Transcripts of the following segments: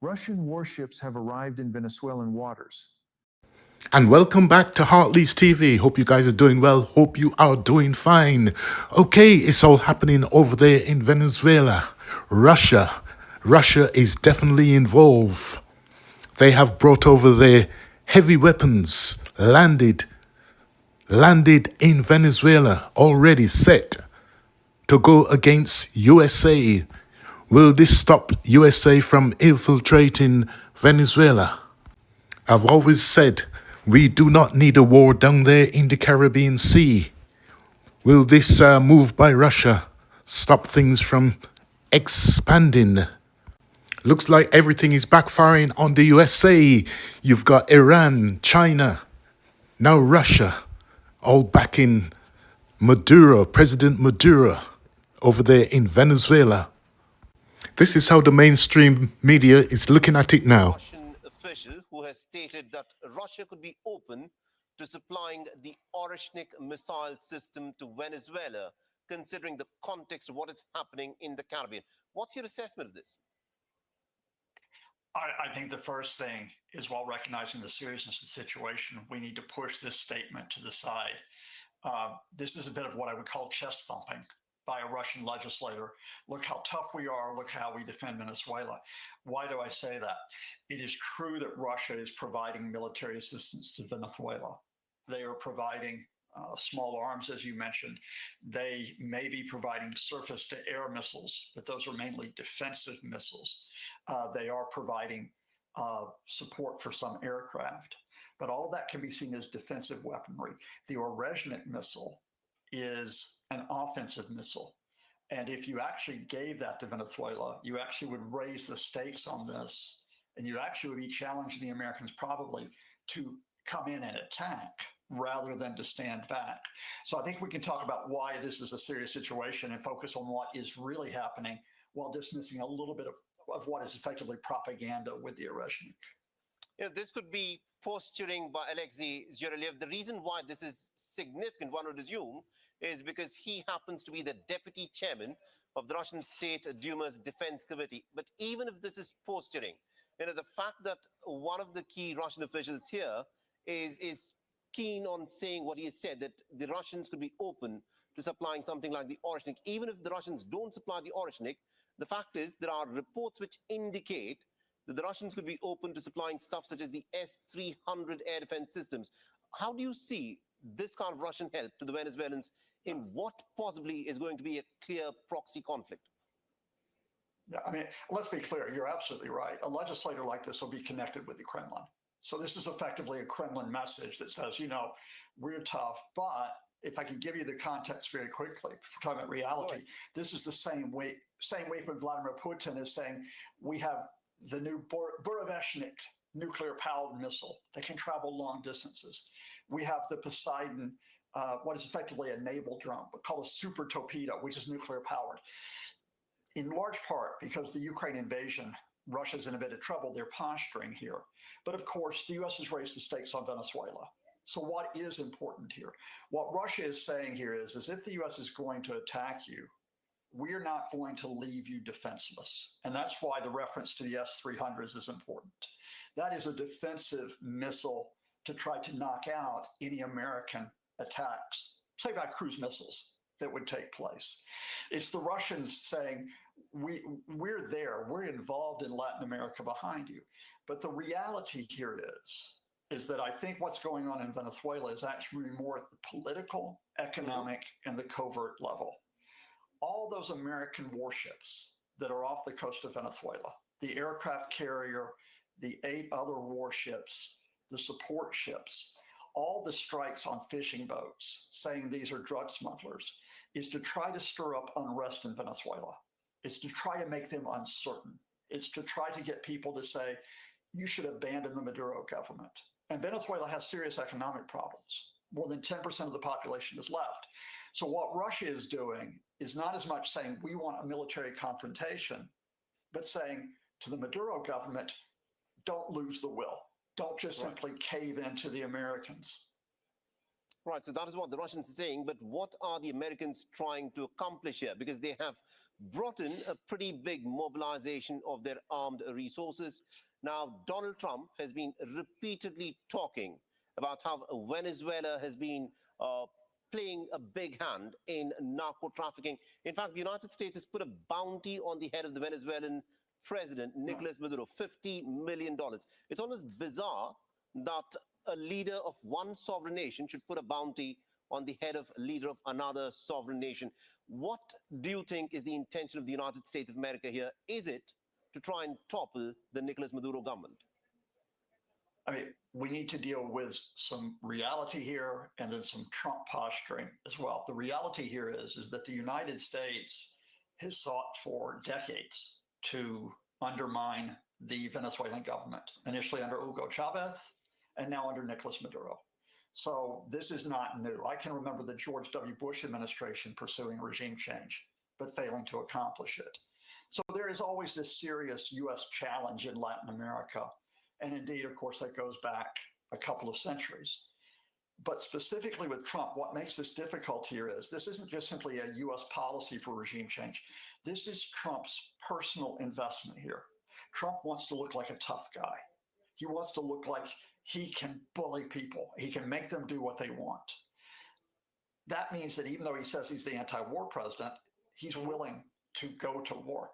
Russian warships have arrived in Venezuelan waters. And welcome back to Heartleys TV. Hope you guys are doing well. Hope you are doing fine. Okay, it's all happening over there in Venezuela. Russia is definitely involved. They have brought over their heavy weapons, landed in Venezuela, already set to go against USA. Will this stop USA from infiltrating Venezuela? I've always said we do not need a war down there in the Caribbean Sea. Will this move by Russia stop things from expanding? Looks like everything is backfiring on the USA. You've got Iran, China, now Russia, all backing Maduro, President Maduro, over there in Venezuela. This is how the mainstream media is looking at it now. Russian official who has stated that Russia could be open to supplying the Oreshnik missile system to Venezuela, considering the context of what is happening in the Caribbean. What's your assessment of this? I think the first thing is, while recognizing the seriousness of the situation, we need to push this statement to the side. This is a bit of what I would call chest thumping by a Russian legislator. Look how tough we are. Look how we defend Venezuela. Why do I say that? It is true that Russia is providing military assistance to Venezuela. They are providing small arms, as you mentioned. They may be providing surface-to-air missiles, but those are mainly defensive missiles. They are providing support for some aircraft, but all of that can be seen as defensive weaponry. The Oreshnik missile is an offensive missile. And if you actually gave that to Venezuela, you actually would raise the stakes on this, and you actually would be challenging the Americans probably to come in and attack rather than to stand back. So I think we can talk about why this is a serious situation and focus on what is really happening while dismissing a little bit of what is effectively propaganda with the Oreshnik. This could be posturing by Alexei Zhurelyev. The reason why this is significant, one would assume, is because he happens to be the deputy chairman of the Russian State Duma's Defense Committee. But even if this is posturing, the fact that one of the key Russian officials here is keen on saying what he has said, that the Russians could be open to supplying something like the Oreshnik. Even if the Russians don't supply the Oreshnik, the fact is there are reports which indicate that the Russians could be open to supplying stuff such as the S-300 air defense systems. How do you see this kind of Russian help to the Venezuelans in what possibly is going to be a clear proxy conflict? Yeah, I mean, let's be clear. You're absolutely right. A legislator like this will be connected with the Kremlin. So this is effectively a Kremlin message that says, we're tough, but if I can give you the context very quickly, if we're talking about reality, this is the same week when Vladimir Putin is saying we have the new Bureveshnik nuclear-powered missile that can travel long distances. We have the Poseidon, what is effectively a naval drone, but called a super torpedo, which is nuclear-powered. In large part because the Ukraine invasion, Russia's in a bit of trouble. They're posturing here. But of course, the U.S. has raised the stakes on Venezuela. So what is important here? What Russia is saying here is if the U.S. is going to attack you, we're not going to leave you defenseless. And that's why the reference to the S-300s is important. That is a defensive missile to try to knock out any American attacks, say by cruise missiles, that would take place. It's the Russians saying, we're there, we're involved in Latin America behind you. But the reality here is that I think what's going on in Venezuela is actually more at the political, economic, and the covert level. All those American warships that are off the coast of Venezuela, the aircraft carrier, the 8 other warships, the support ships, all the strikes on fishing boats saying these are drug smugglers is to try to stir up unrest in Venezuela. It's to try to make them uncertain. It's to try to get people to say, you should abandon the Maduro government. And Venezuela has serious economic problems. More than 10% of the population is left. So what Russia is doing is not as much saying we want a military confrontation, but saying to the Maduro government, don't lose the will. Don't just simply cave into the Americans. Right, so that is what the Russians are saying, but what are the Americans trying to accomplish here? Because they have brought in a pretty big mobilization of their armed resources. Now, Donald Trump has been repeatedly talking about how Venezuela has been playing a big hand in narco trafficking. In fact, the United States has put a bounty on the head of the Venezuelan president, Nicolas Maduro, $50 million. It's almost bizarre that a leader of one sovereign nation should put a bounty on the head of a leader of another sovereign nation. What do you think is the intention of the United States of America here? Is it to try and topple the Nicolas Maduro government? I mean, we need to deal with some reality here and then some Trump posturing as well. The reality here is that the United States has sought for decades to undermine the Venezuelan government, initially under Hugo Chavez and now under Nicolas Maduro. So this is not new. I can remember the George W. Bush administration pursuing regime change, but failing to accomplish it. So there is always this serious US challenge in Latin America. And indeed, of course, that goes back a couple of centuries. But specifically with Trump, what makes this difficult here is this isn't just simply a US policy for regime change. This is Trump's personal investment here. Trump wants to look like a tough guy. He wants to look like he can bully people. He can make them do what they want. That means that even though he says he's the anti-war president, he's willing to go to war.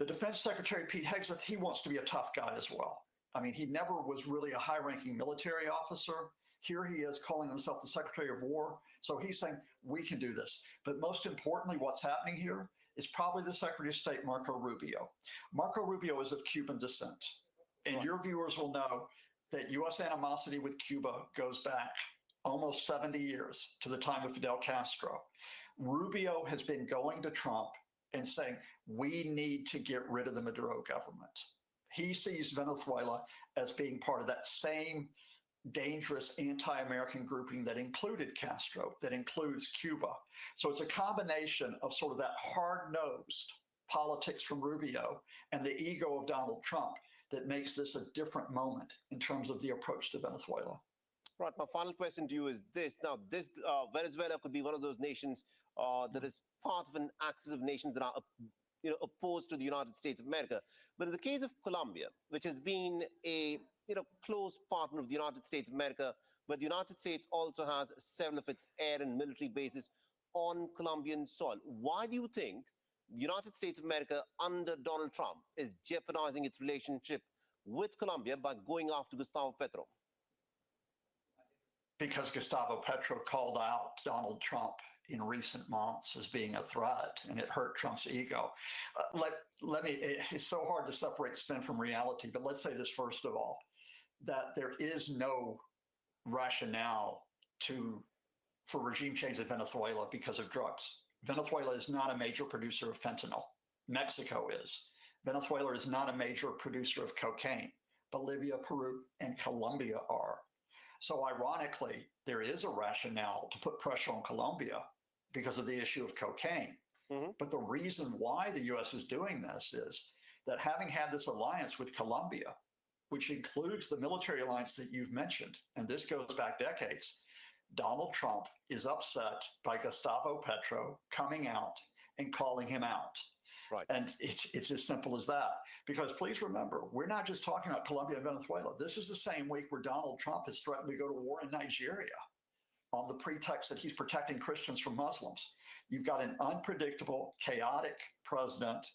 The Defense Secretary, Pete Hegseth, he wants to be a tough guy as well. I mean, he never was really a high-ranking military officer. Here he is calling himself the Secretary of War. So he's saying, we can do this. But most importantly, what's happening here is probably the Secretary of State, Marco Rubio. Marco Rubio is of Cuban descent. And your viewers will know that U.S. animosity with Cuba goes back almost 70 years to the time of Fidel Castro. Rubio has been going to Trump and saying, we need to get rid of the Maduro government. He sees Venezuela as being part of that same dangerous anti-American grouping that included Castro, that includes Cuba. So it's a combination of sort of that hard-nosed politics from Rubio and the ego of Donald Trump that makes this a different moment in terms of the approach to Venezuela. Right. My final question to you is this. Now, this Venezuela could be one of those nations that is part of an axis of nations that are opposed to the United States of America. But in the case of Colombia, which has been a close partner of the United States of America, but the United States also has several of its air and military bases on Colombian soil. Why do you think the United States of America under Donald Trump is jeopardizing its relationship with Colombia by going after Gustavo Petro? Because Gustavo Petro called out Donald Trump in recent months as being a threat, and it hurt Trump's ego. It's so hard to separate spin from reality, but let's say this first of all, that there is no rationale for regime change in Venezuela because of drugs. Venezuela is not a major producer of fentanyl. Mexico is. Venezuela is not a major producer of cocaine. Bolivia, Peru, and Colombia are. So ironically, there is a rationale to put pressure on Colombia because of the issue of cocaine. But the reason why the U.S. is doing this is that having had this alliance with Colombia, which includes the military alliance that you've mentioned, and this goes back decades, Donald Trump is upset by Gustavo Petro coming out and calling him out. Right. And it's as simple as that. Because please remember, we're not just talking about Colombia and Venezuela. This is the same week where Donald Trump has threatened to go to war in Nigeria on the pretext that he's protecting Christians from Muslims. You've got an unpredictable, chaotic president.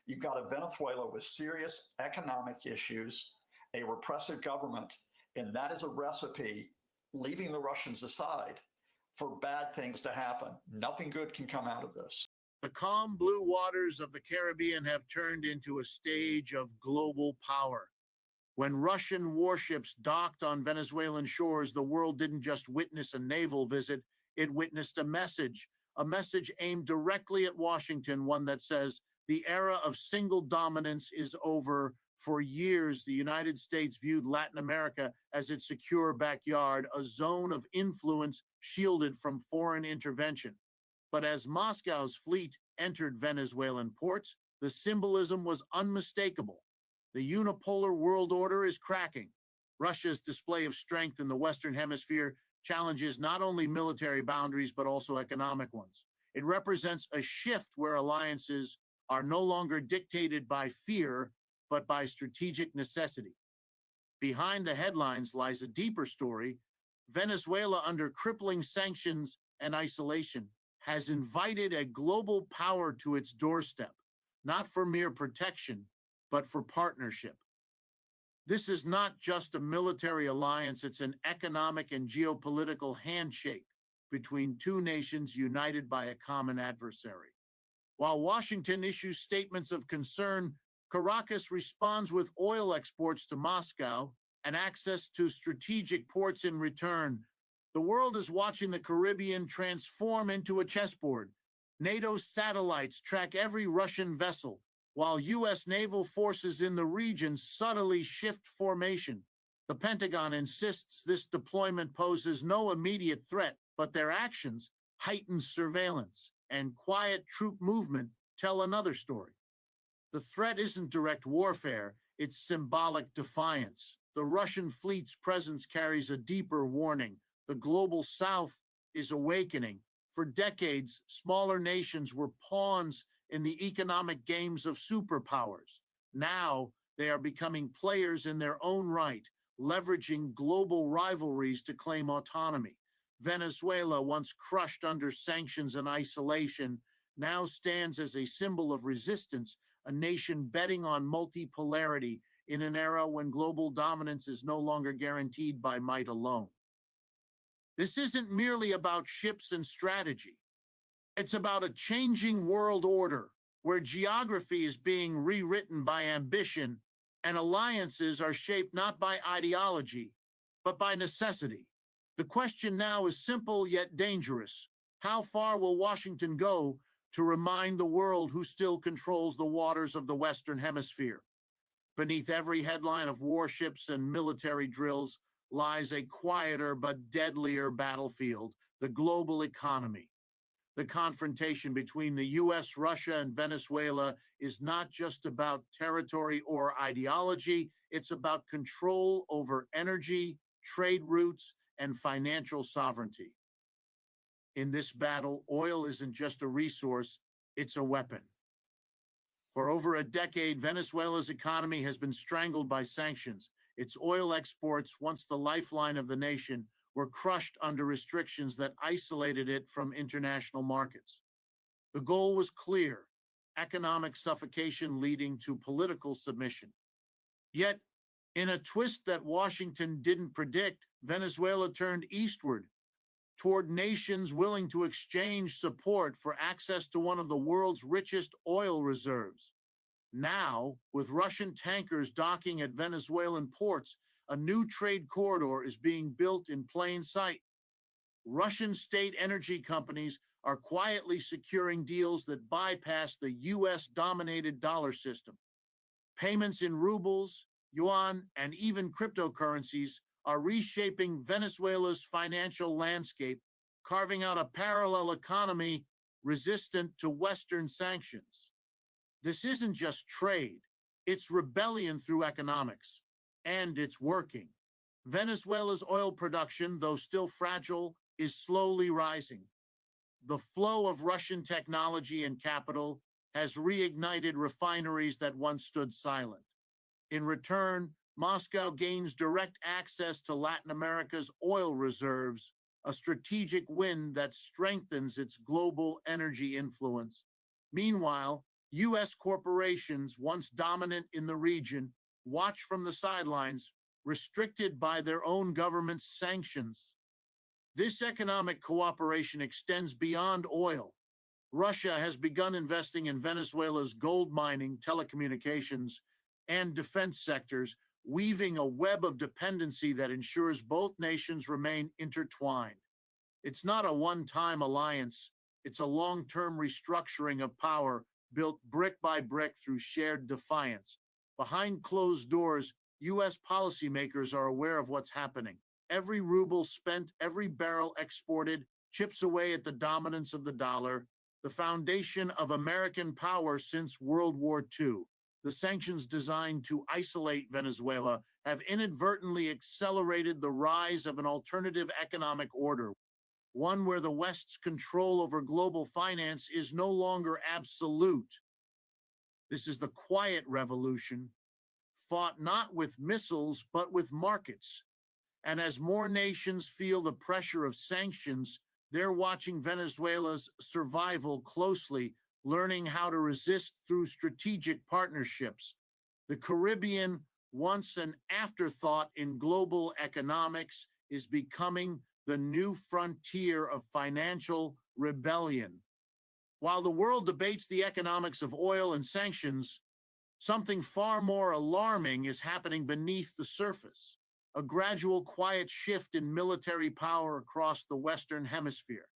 You've got a Venezuela with serious economic issues, a repressive government, and that is a recipe, leaving the Russians aside, for bad things to happen. Nothing good can come out of this. The calm blue waters of the Caribbean have turned into a stage of global power. When Russian warships docked on Venezuelan shores, the world didn't just witness a naval visit, it witnessed a message aimed directly at Washington, one that says the era of single dominance is over. For years, the United States viewed Latin America as its secure backyard, a zone of influence shielded from foreign intervention. But as Moscow's fleet entered Venezuelan ports, the symbolism was unmistakable. The unipolar world order is cracking. Russia's display of strength in the Western Hemisphere challenges not only military boundaries, but also economic ones. It represents a shift where alliances are no longer dictated by fear, but by strategic necessity. Behind the headlines lies a deeper story. Venezuela, under crippling sanctions and isolation, has invited a global power to its doorstep, not for mere protection, but for partnership. This is not just a military alliance, it's an economic and geopolitical handshake between two nations united by a common adversary. While Washington issues statements of concern, Caracas responds with oil exports to Moscow and access to strategic ports in return. The world is watching the Caribbean transform into a chessboard. NATO satellites track every Russian vessel, while U.S. naval forces in the region subtly shift formation. The Pentagon insists this deployment poses no immediate threat, but their actions, heightened surveillance, and quiet troop movement tell another story. The threat isn't direct warfare, it's symbolic defiance. The Russian fleet's presence carries a deeper warning. The global South is awakening. For decades, smaller nations were pawns in the economic games of superpowers. Now, they are becoming players in their own right, leveraging global rivalries to claim autonomy. Venezuela, once crushed under sanctions and isolation, now stands as a symbol of resistance, a nation betting on multipolarity in an era when global dominance is no longer guaranteed by might alone. This isn't merely about ships and strategy. It's about a changing world order where geography is being rewritten by ambition and alliances are shaped not by ideology, but by necessity. The question now is simple yet dangerous. How far will Washington go to remind the world who still controls the waters of the Western Hemisphere? Beneath every headline of warships and military drills lies a quieter but deadlier battlefield, the global economy. The confrontation between the US, Russia, and Venezuela is not just about territory or ideology, it's about control over energy, trade routes, and financial sovereignty. In this battle, oil isn't just a resource, it's a weapon. For over a decade, Venezuela's economy has been strangled by sanctions. Its oil exports, once the lifeline of the nation, were crushed under restrictions that isolated it from international markets. The goal was clear: economic suffocation leading to political submission. Yet, in a twist that Washington didn't predict, Venezuela turned eastward toward nations willing to exchange support for access to one of the world's richest oil reserves. Now, with Russian tankers docking at Venezuelan ports, a new trade corridor is being built in plain sight. Russian state energy companies are quietly securing deals that bypass the US-dominated dollar system. Payments in rubles, yuan, and even cryptocurrencies are reshaping Venezuela's financial landscape, carving out a parallel economy resistant to Western sanctions. This isn't just trade, it's rebellion through economics, and it's working. Venezuela's oil production, though still fragile, is slowly rising. The flow of Russian technology and capital has reignited refineries that once stood silent. In return, Moscow gains direct access to Latin America's oil reserves, a strategic win that strengthens its global energy influence. Meanwhile, U.S. corporations, once dominant in the region, watch from the sidelines, restricted by their own government's sanctions. This economic cooperation extends beyond oil. Russia has begun investing in Venezuela's gold mining, telecommunications, and defense sectors, weaving a web of dependency that ensures both nations remain intertwined. It's not a one-time alliance, it's a long-term restructuring of power built brick by brick through shared defiance. Behind closed doors, U.S. policymakers are aware of what's happening. Every ruble spent, every barrel exported, chips away at the dominance of the dollar, the foundation of American power since World War II. The sanctions designed to isolate Venezuela have inadvertently accelerated the rise of an alternative economic order, one where the West's control over global finance is no longer absolute. This is the quiet revolution, fought not with missiles, but with markets. And as more nations feel the pressure of sanctions, they're watching Venezuela's survival closely, learning how to resist through strategic partnerships. The Caribbean, once an afterthought in global economics, is becoming the new frontier of financial rebellion. While the world debates the economics of oil and sanctions, something far more alarming is happening beneath the surface. A gradual quiet shift in military power across the Western Hemisphere.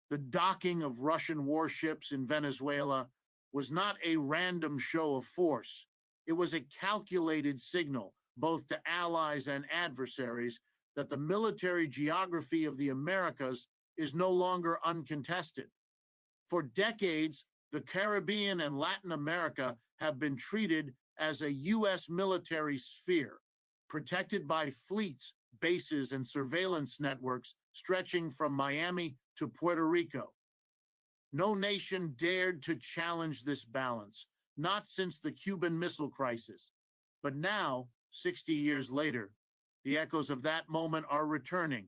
The docking of Russian warships in Venezuela was not a random show of force. It was a calculated signal, both to allies and adversaries, that the military geography of the Americas is no longer uncontested. For decades, the Caribbean and Latin America have been treated as a U.S. military sphere, protected by fleets, bases, and surveillance networks stretching from Miami to Puerto Rico. No nation dared to challenge this balance, not since the Cuban Missile Crisis. But now, 60 years later, the echoes of that moment are returning.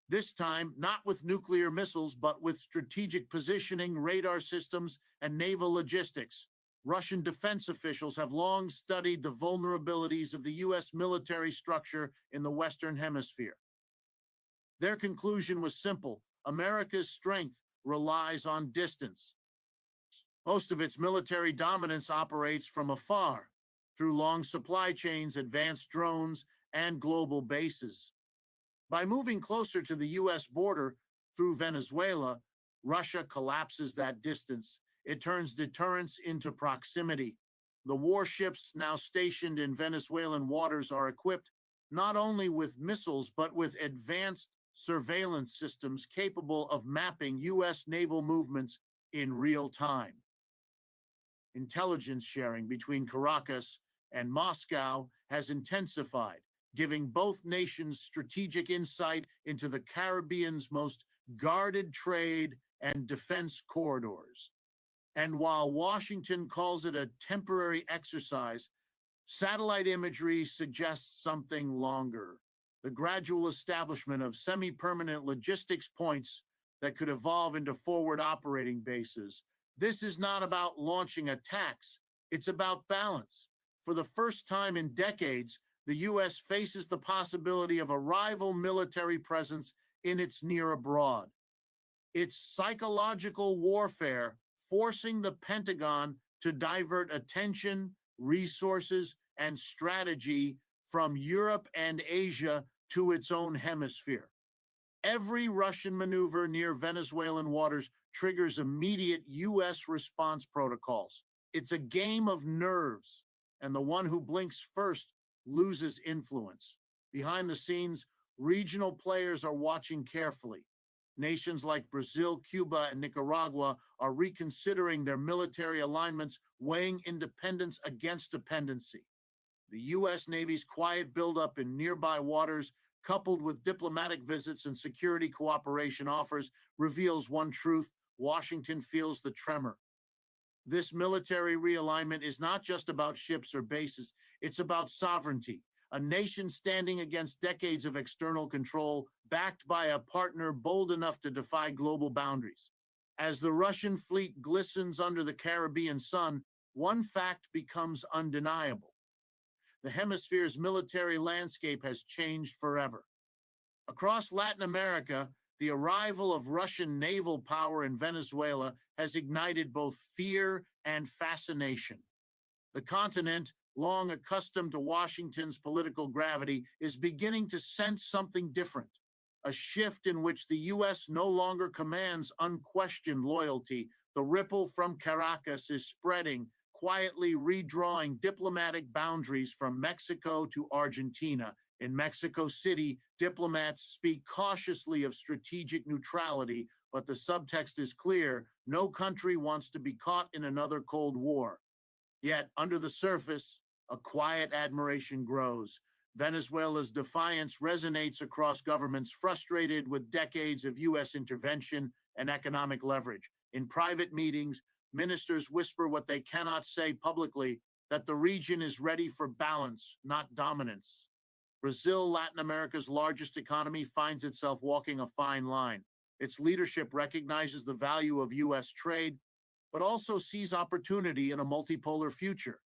This time, not with nuclear missiles, but with strategic positioning, radar systems, and naval logistics. Russian defense officials have long studied the vulnerabilities of the U.S. military structure in the Western Hemisphere. Their conclusion was simple: America's strength relies on distance. Most of its military dominance operates from afar, through long supply chains, advanced drones, and global bases. By moving closer to the U.S. border through Venezuela, Russia collapses that distance. It turns deterrence into proximity. The warships now stationed in Venezuelan waters are equipped not only with missiles, but with advanced surveillance systems capable of mapping U.S. naval movements in real time. Intelligence sharing between Caracas and Moscow has intensified, giving both nations strategic insight into the Caribbean's most guarded trade and defense corridors. And while Washington calls it a temporary exercise, satellite imagery suggests something longer: the gradual establishment of semi-permanent logistics points that could evolve into forward operating bases. This is not about launching attacks, it's about balance. For the first time in decades, the U.S. faces the possibility of a rival military presence in its near abroad. It's psychological warfare, forcing the Pentagon to divert attention, resources, and strategy from Europe and Asia to its own hemisphere. Every Russian maneuver near Venezuelan waters triggers immediate U.S. response protocols. It's a game of nerves, and the one who blinks first loses influence. Behind the scenes, regional players are watching carefully. Nations like Brazil, Cuba, and Nicaragua are reconsidering their military alignments, weighing independence against dependency. The U.S. Navy's quiet buildup in nearby waters, coupled with diplomatic visits and security cooperation offers, reveals one truth: Washington feels the tremor. This military realignment is not just about ships or bases, it's about sovereignty. A nation standing against decades of external control, backed by a partner bold enough to defy global boundaries. As the Russian fleet glistens under the Caribbean sun, one fact becomes undeniable: the hemisphere's military landscape has changed forever. Across Latin America, the arrival of Russian naval power in Venezuela has ignited both fear and fascination. The continent, long accustomed to Washington's political gravity, is beginning to sense something different: a shift in which the U.S. no longer commands unquestioned loyalty. The ripple from Caracas is spreading, quietly redrawing diplomatic boundaries from Mexico to Argentina. In Mexico City, diplomats speak cautiously of strategic neutrality, but the subtext is clear: no country wants to be caught in another Cold War. Yet, under the surface, a quiet admiration grows. Venezuela's defiance resonates across governments frustrated with decades of U.S. intervention and economic leverage. In private meetings, ministers whisper what they cannot say publicly, that the region is ready for balance, not dominance. Brazil, Latin America's largest economy, finds itself walking a fine line. Its leadership recognizes the value of U.S. trade, but also sees opportunity in a multipolar future.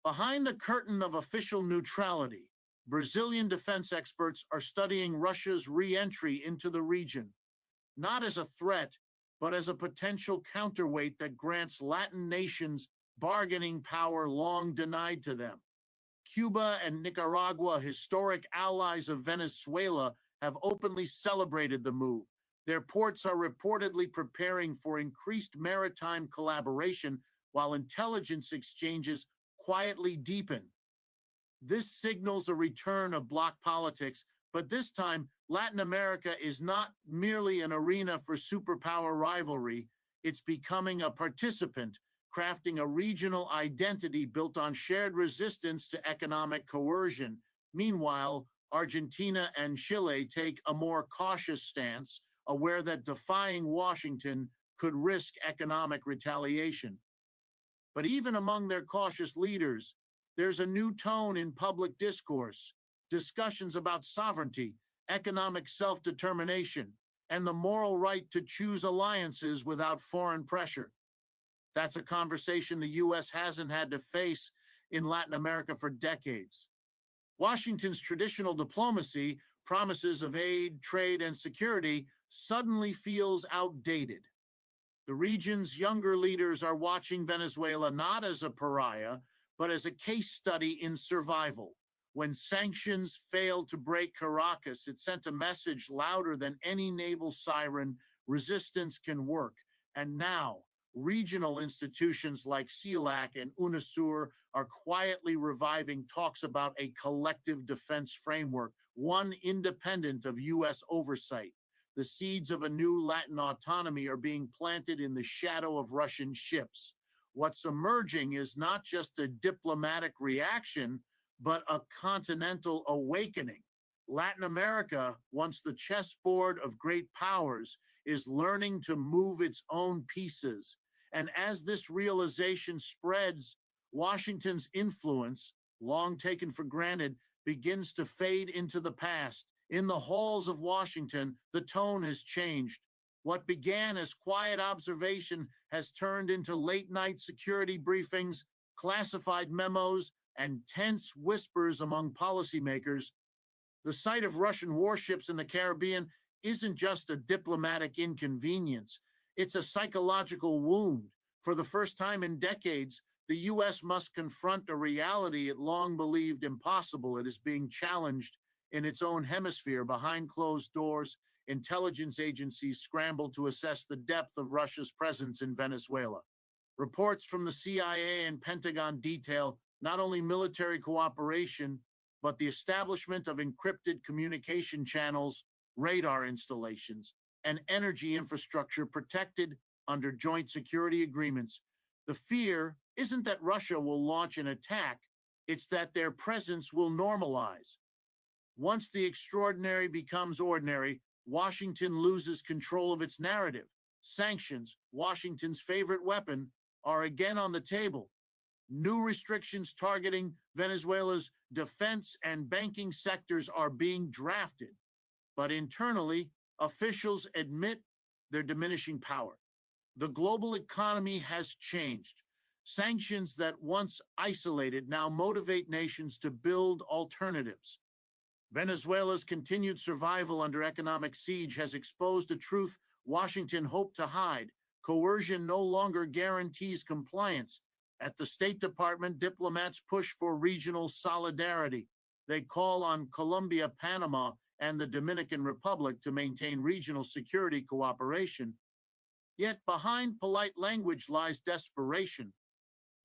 Behind the curtain of official neutrality, Brazilian defense experts are studying Russia's re-entry into the region, not as a threat, but as a potential counterweight that grants Latin nations bargaining power long denied to them. Cuba and Nicaragua, historic allies of Venezuela, have openly celebrated the move. Their ports are reportedly preparing for increased maritime collaboration while intelligence exchanges quietly deepen. This signals a return of bloc politics, but this time, Latin America is not merely an arena for superpower rivalry. It's becoming a participant, crafting a regional identity built on shared resistance to economic coercion. Meanwhile, Argentina and Chile take a more cautious stance, aware that defying Washington could risk economic retaliation. But even among their cautious leaders, there's a new tone in public discourse. Discussions about sovereignty, economic self-determination, and the moral right to choose alliances without foreign pressure. That's a conversation the U.S. hasn't had to face in Latin America for decades. Washington's traditional diplomacy, promises of aid, trade, and security, suddenly feels outdated. The region's younger leaders are watching Venezuela not as a pariah, but as a case study in survival. When sanctions failed to break Caracas, it sent a message louder than any naval siren: resistance can work. And now, regional institutions like CELAC and UNASUR are quietly reviving talks about a collective defense framework, one independent of U.S. oversight. The seeds of a new Latin autonomy are being planted in the shadow of Russian ships. What's emerging is not just a diplomatic reaction, but a continental awakening. Latin America, once the chessboard of great powers, is learning to move its own pieces. And as this realization spreads, Washington's influence, long taken for granted, begins to fade into the past. In the halls of Washington, the tone has changed. What began as quiet observation has turned into late-night security briefings, classified memos, and tense whispers among policymakers. The sight of Russian warships in the Caribbean isn't just a diplomatic inconvenience. It's a psychological wound. For the first time in decades, the U.S. must confront a reality it long believed impossible. It is being challenged in its own hemisphere. Behind closed doors, intelligence agencies scramble to assess the depth of Russia's presence in Venezuela. Reports from the CIA and Pentagon detail not only military cooperation, but the establishment of encrypted communication channels, radar installations, and energy infrastructure protected under joint security agreements. The fear isn't that Russia will launch an attack, it's that their presence will normalize. Once the extraordinary becomes ordinary, Washington loses control of its narrative. Sanctions, Washington's favorite weapon, are again on the table. New restrictions targeting Venezuela's defense and banking sectors are being drafted. But internally, officials admit their diminishing power. The global economy has changed. Sanctions that once isolated now motivate nations to build alternatives. Venezuela's continued survival under economic siege has exposed a truth Washington hoped to hide. Coercion no longer guarantees compliance. At the State Department, diplomats push for regional solidarity. They call on Colombia, Panama, and the Dominican Republic to maintain regional security cooperation. Yet behind polite language lies desperation.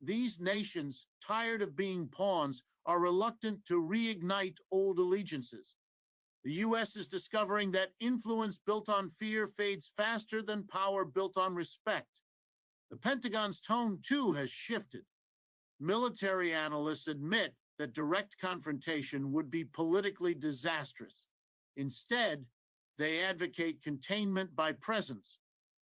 These nations, tired of being pawns, are reluctant to reignite old allegiances. The U.S. is discovering that influence built on fear fades faster than power built on respect. The Pentagon's tone, too, has shifted. Military analysts admit that direct confrontation would be politically disastrous. Instead, they advocate containment by presence,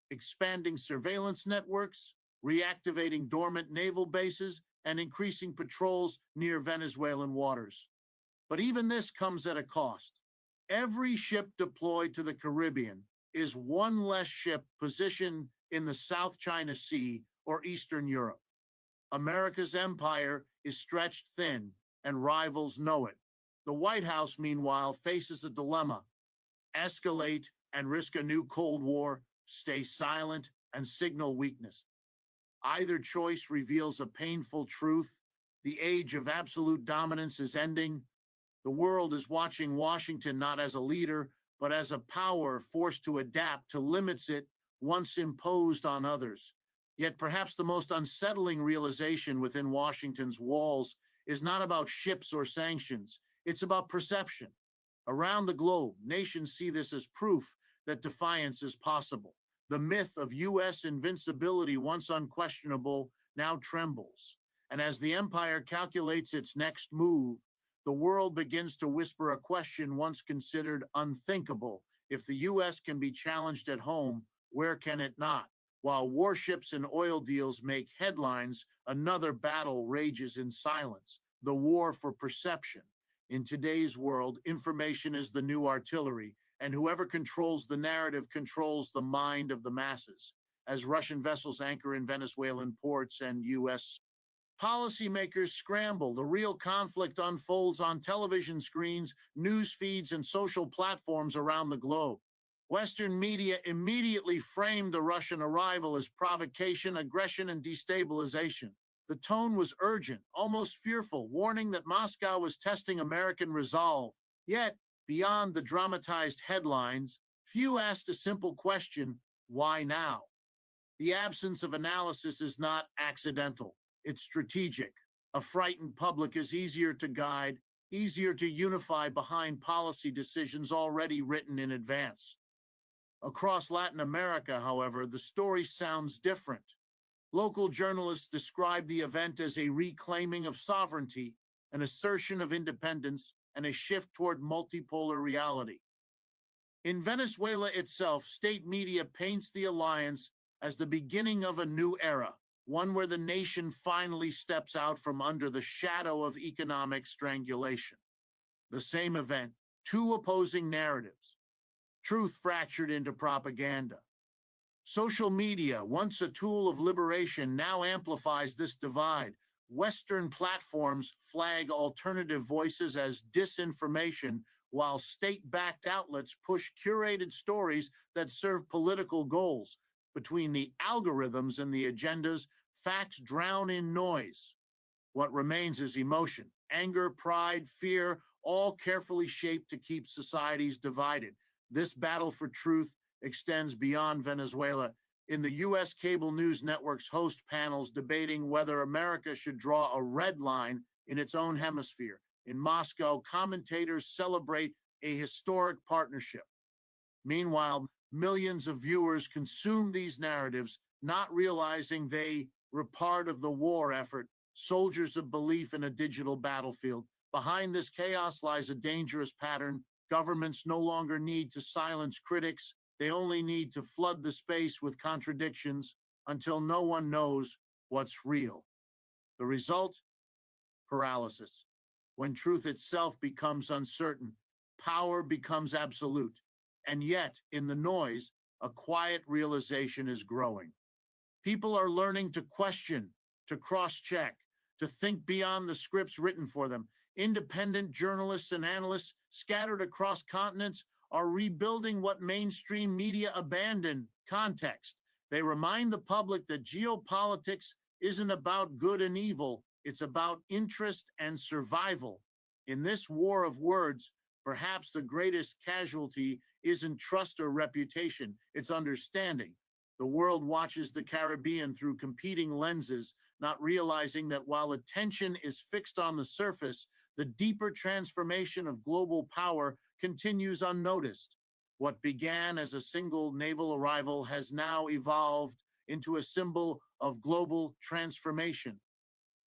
expanding surveillance networks, reactivating dormant naval bases, and increasing patrols near Venezuelan waters. But even this comes at a cost. Every ship deployed to the Caribbean is one less ship positioned in the South China Sea or Eastern Europe. America's empire is stretched thin, and rivals know it. The White House, meanwhile, faces a dilemma: escalate and risk a new Cold War, stay silent and signal weakness. Either choice reveals a painful truth: the age of absolute dominance is ending. The world is watching Washington not as a leader, but as a power forced to adapt to limits it once imposed on others. Yet perhaps the most unsettling realization within Washington's walls is not about ships or sanctions. It's about perception. Around the globe, nations see this as proof that defiance is possible. The myth of US invincibility, once unquestionable, now trembles. And as the empire calculates its next move, the world begins to whisper a question once considered unthinkable: if the US can be challenged at home, where can it not? While warships and oil deals make headlines, another battle rages in silence: the war for perception. In today's world, information is the new artillery, and whoever controls the narrative controls the mind of the masses. As Russian vessels anchor in Venezuelan ports and US policymakers scramble, the real conflict unfolds on television screens, news feeds, and social platforms around the globe. Western media immediately framed the Russian arrival as provocation, aggression, and destabilization. The tone was urgent, almost fearful, warning that Moscow was testing American resolve. Yet, beyond the dramatized headlines, few asked a simple question: why now? The absence of analysis is not accidental. It's strategic. A frightened public is easier to guide, easier to unify behind policy decisions already written in advance. Across Latin America, however, the story sounds different. Local journalists describe the event as a reclaiming of sovereignty, an assertion of independence, and a shift toward multipolar reality. In Venezuela itself, state media paints the alliance as the beginning of a new era, one where the nation finally steps out from under the shadow of economic strangulation. The same event, two opposing narratives, truth fractured into propaganda. Social media, once a tool of liberation, now amplifies this divide. Western platforms flag alternative voices as disinformation, while state-backed outlets push curated stories that serve political goals. Between the algorithms and the agendas, facts drown in noise. What remains is emotion, anger, pride, fear, all carefully shaped to keep societies divided. This battle for truth extends beyond Venezuela. In the US cable news networks host panels debating whether America should draw a red line in its own hemisphere. In Moscow, commentators celebrate a historic partnership. Meanwhile, millions of viewers consume these narratives, not realizing they were part of the war effort, soldiers of belief in a digital battlefield. Behind this chaos lies a dangerous pattern. Governments no longer need to silence critics. They only need to flood the space with contradictions until no one knows what's real. The result? Paralysis. When truth itself becomes uncertain, power becomes absolute. And yet, in the noise, a quiet realization is growing. People are learning to question, to cross-check, to think beyond the scripts written for them. Independent journalists and analysts scattered across continents are rebuilding what mainstream media abandoned: context. They remind the public that geopolitics isn't about good and evil, it's about interest and survival. In this war of words, perhaps the greatest casualty isn't trust or reputation, it's understanding. The world watches the Caribbean through competing lenses, not realizing that while attention is fixed on the surface, the deeper transformation of global power continues unnoticed. What began as a single naval arrival has now evolved into a symbol of global transformation.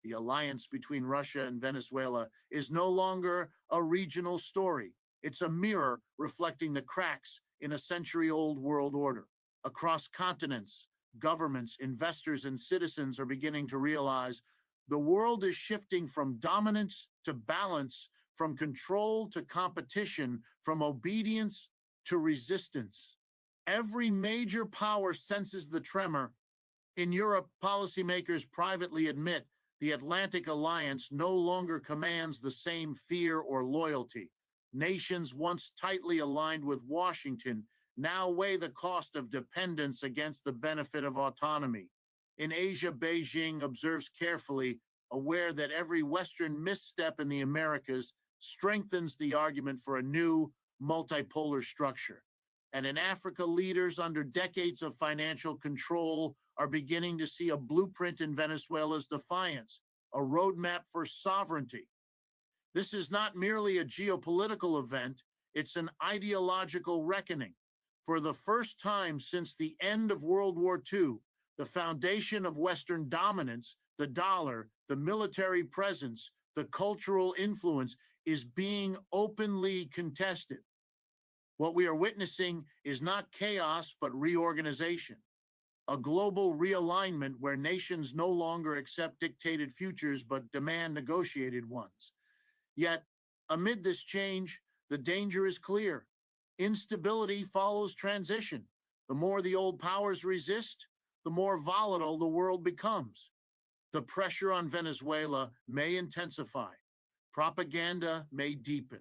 The alliance between Russia and Venezuela is no longer a regional story. It's a mirror reflecting the cracks in a century-old world order. Across continents, governments, investors, and citizens are beginning to realize the world is shifting from dominance to balance, from control to competition, from obedience to resistance. Every major power senses the tremor. In Europe, policymakers privately admit the Atlantic Alliance no longer commands the same fear or loyalty. Nations once tightly aligned with Washington now weigh the cost of dependence against the benefit of autonomy. In Asia, Beijing observes carefully, aware that every Western misstep in the Americas strengthens the argument for a new multipolar structure. And in Africa, leaders under decades of financial control are beginning to see a blueprint in Venezuela's defiance, a roadmap for sovereignty. This is not merely a geopolitical event, it's an ideological reckoning. For the first time since the end of World War II, the foundation of Western dominance, the dollar, the military presence, the cultural influence, is being openly contested. What we are witnessing is not chaos, but reorganization, a global realignment where nations no longer accept dictated futures, but demand negotiated ones. Yet, amid this change, the danger is clear. Instability follows transition. The more the old powers resist, the more volatile the world becomes. The pressure on Venezuela may intensify. Propaganda may deepen.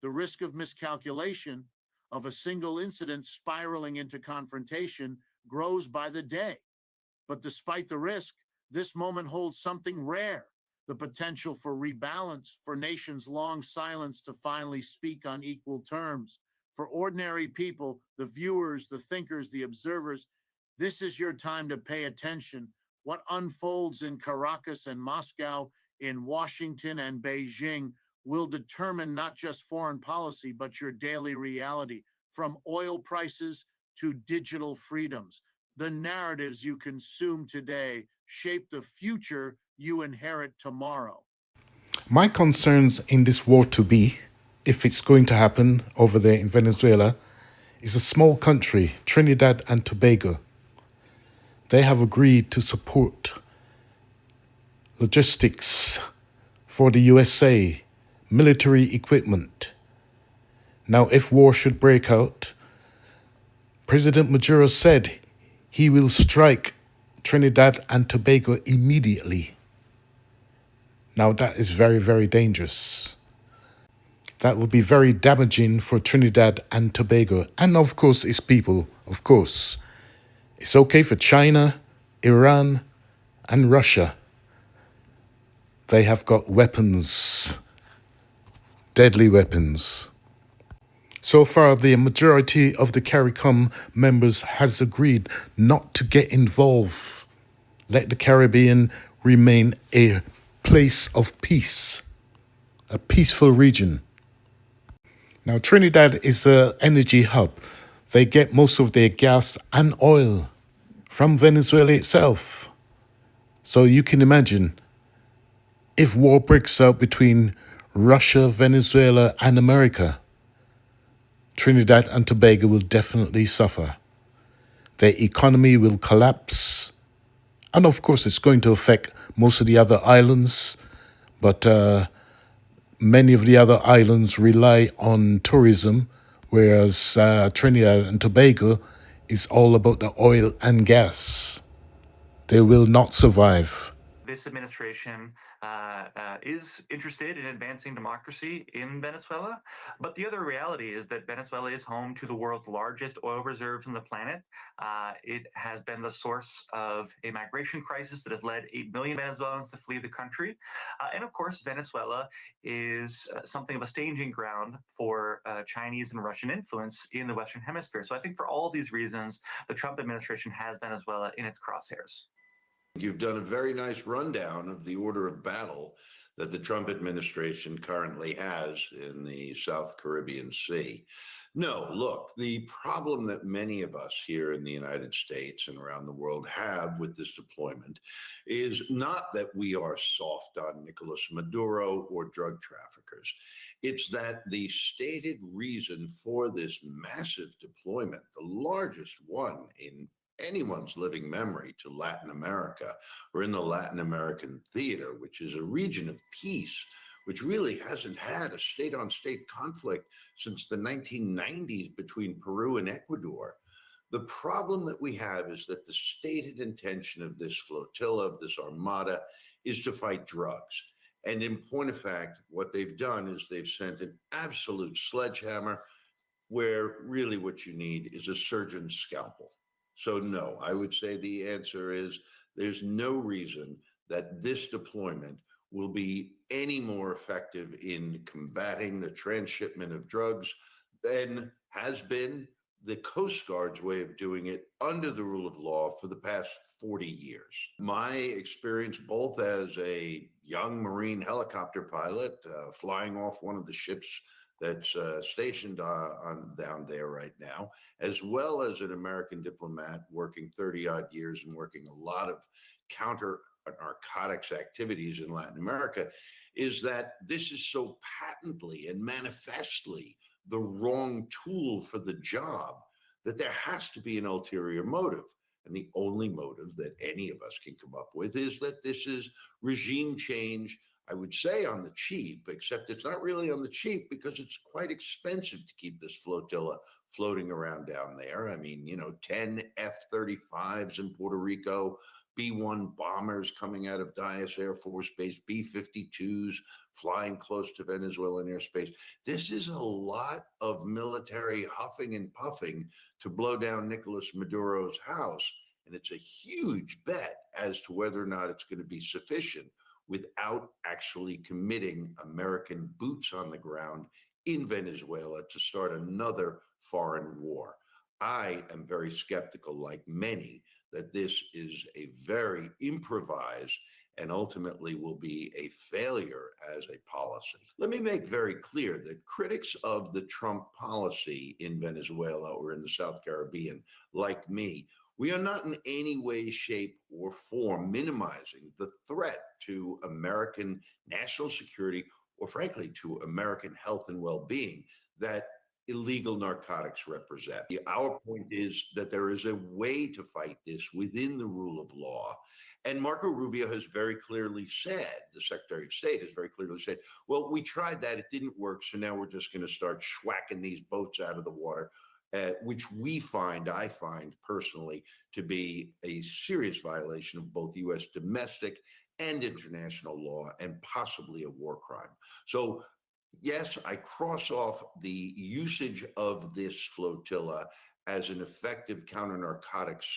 The risk of miscalculation, of a single incident spiraling into confrontation, grows by the day. But despite the risk, this moment holds something rare, the potential for rebalance, for nations long silenced to finally speak on equal terms. For ordinary people, the viewers, the thinkers, the observers, this is your time to pay attention. What unfolds in Caracas and Moscow, in Washington and Beijing, will determine not just foreign policy, but your daily reality, from oil prices to digital freedoms. The narratives you consume today shape the future you inherit tomorrow. My concerns in this war to be, if it's going to happen over there in Venezuela, is a small country, Trinidad and Tobago. They have agreed to support logistics for the USA, military equipment. Now, if war should break out, President Maduro said he will strike Trinidad and Tobago immediately. Now, that is very, very dangerous. That would be very damaging for Trinidad and Tobago, and of course its people, of course. It's okay for China, Iran, and Russia. They have got weapons, deadly weapons. So far, the majority of the CARICOM members has agreed not to get involved. Let the Caribbean remain a place of peace, a peaceful region. Now, Trinidad is an energy hub. They get most of their gas and oil from Venezuela itself. So you can imagine if war breaks out between Russia, Venezuela, and America, Trinidad and Tobago will definitely suffer. Their economy will collapse. And of course, it's going to affect most of the other islands. But many of the other islands rely on tourism, whereas Trinidad and Tobago is all about the oil and gas. They will not survive. This administration is interested in advancing democracy in Venezuela. But the other reality is that Venezuela is home to the world's largest oil reserves on the planet. It has been the source of a migration crisis that has led 8 million Venezuelans to flee the country. And of course, Venezuela is something of a staging ground for Chinese and Russian influence in the Western Hemisphere. So I think for all of these reasons, the Trump administration has Venezuela in its crosshairs. You've done a very nice rundown of the order of battle that the Trump administration currently has in the South Caribbean Sea. No, look, the problem that many of us here in the United States and around the world have with this deployment is not that we are soft on Nicolas Maduro or drug traffickers. It's that the stated reason for this massive deployment, the largest one in anyone's living memory to Latin America or in the Latin American theater, which is a region of peace, which really hasn't had a state-on-state conflict since the 1990s between Peru and Ecuador. The problem that we have is that the stated intention of this flotilla, of this armada, is to fight drugs. And in point of fact, what they've done is they've sent an absolute sledgehammer where really what you need is a surgeon's scalpel. So no, I would say the answer is there's no reason that this deployment will be any more effective in combating the transshipment of drugs than has been the Coast Guard's way of doing it under the rule of law for the past 40 years. My experience, both as a young Marine helicopter pilot flying off one of the ships that's stationed down there right now, as well as an American diplomat working 30 odd years and working a lot of counter narcotics activities in Latin America, is that this is so patently and manifestly the wrong tool for the job that there has to be an ulterior motive. And the only motive that any of us can come up with is that this is regime change, I would say on the cheap, except it's not really on the cheap because it's quite expensive to keep this flotilla floating around down there. I mean, 10 F-35s in Puerto Rico, B-1 bombers coming out of Dias Air Force Base, B-52s flying close to Venezuelan airspace. This is a lot of military huffing and puffing to blow down Nicolas Maduro's house. And it's a huge bet as to whether or not it's going to be sufficient without actually committing American boots on the ground in Venezuela to start another foreign war. I am very skeptical, like many, that this is a very improvised and ultimately will be a failure as a policy. Let me make very clear that critics of the Trump policy in Venezuela or in the South Caribbean, like me, we are not in any way, shape, or form minimizing the threat to American national security or frankly to American health and well-being that illegal narcotics represent. Our point is that there is a way to fight this within the rule of law. And Marco Rubio has very clearly said, the Secretary of State has very clearly said, well, we tried that, it didn't work, so now we're just going to start schwacking these boats out of the water, which I find personally to be a serious violation of both U.S. domestic and international law and possibly a war crime. So yes, I cross off the usage of this flotilla as an effective counter-narcotics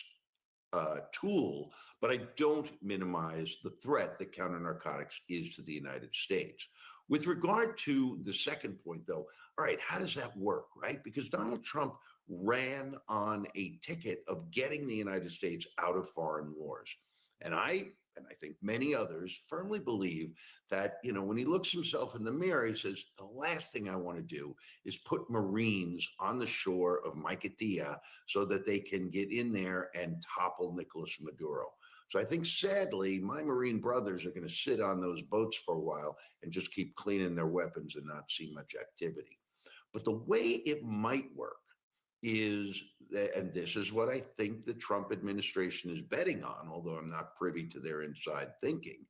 tool, but I don't minimize the threat that counter-narcotics is to the United States. With regard to the second point, though, all right, how does that work, right? Because Donald Trump ran on a ticket of getting the United States out of foreign wars. And I think many others firmly believe that, when he looks himself in the mirror, he says, the last thing I want to do is put Marines on the shore of Maiquetía so that they can get in there and topple Nicolas Maduro. So I think, sadly, my Marine brothers are going to sit on those boats for a while and just keep cleaning their weapons and not see much activity. But the way it might work is that, and this is what I think the Trump administration is betting on, although I'm not privy to their inside thinking,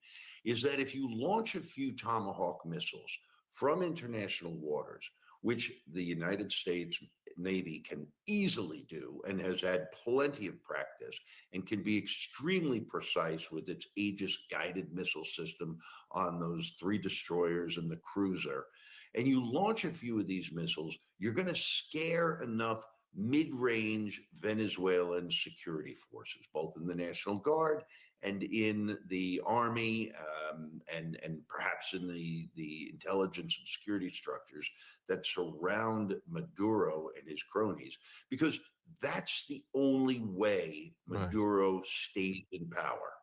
is that if you launch a few Tomahawk missiles from international waters, which the United States Navy can easily do and has had plenty of practice and can be extremely precise with its Aegis guided missile system on those 3 destroyers and the cruiser, and you launch a few of these missiles, you're going to scare enough mid-range Venezuelan security forces, both in the National Guard and in the army, and perhaps in the intelligence and security structures that surround Maduro and his cronies, because that's the only way Maduro stays in power.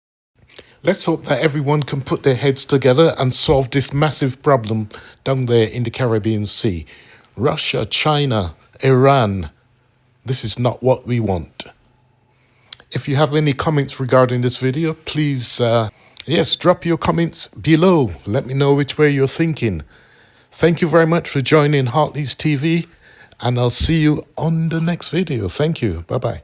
Let's hope that everyone can put their heads together and solve this massive problem down there in the Caribbean Sea. Russia, China, Iran. This is not what we want. If you have any comments regarding this video, please, yes, drop your comments below. Let me know which way you're thinking. Thank you very much for joining Hartley's TV, and I'll see you on the next video. Thank you. Bye-bye.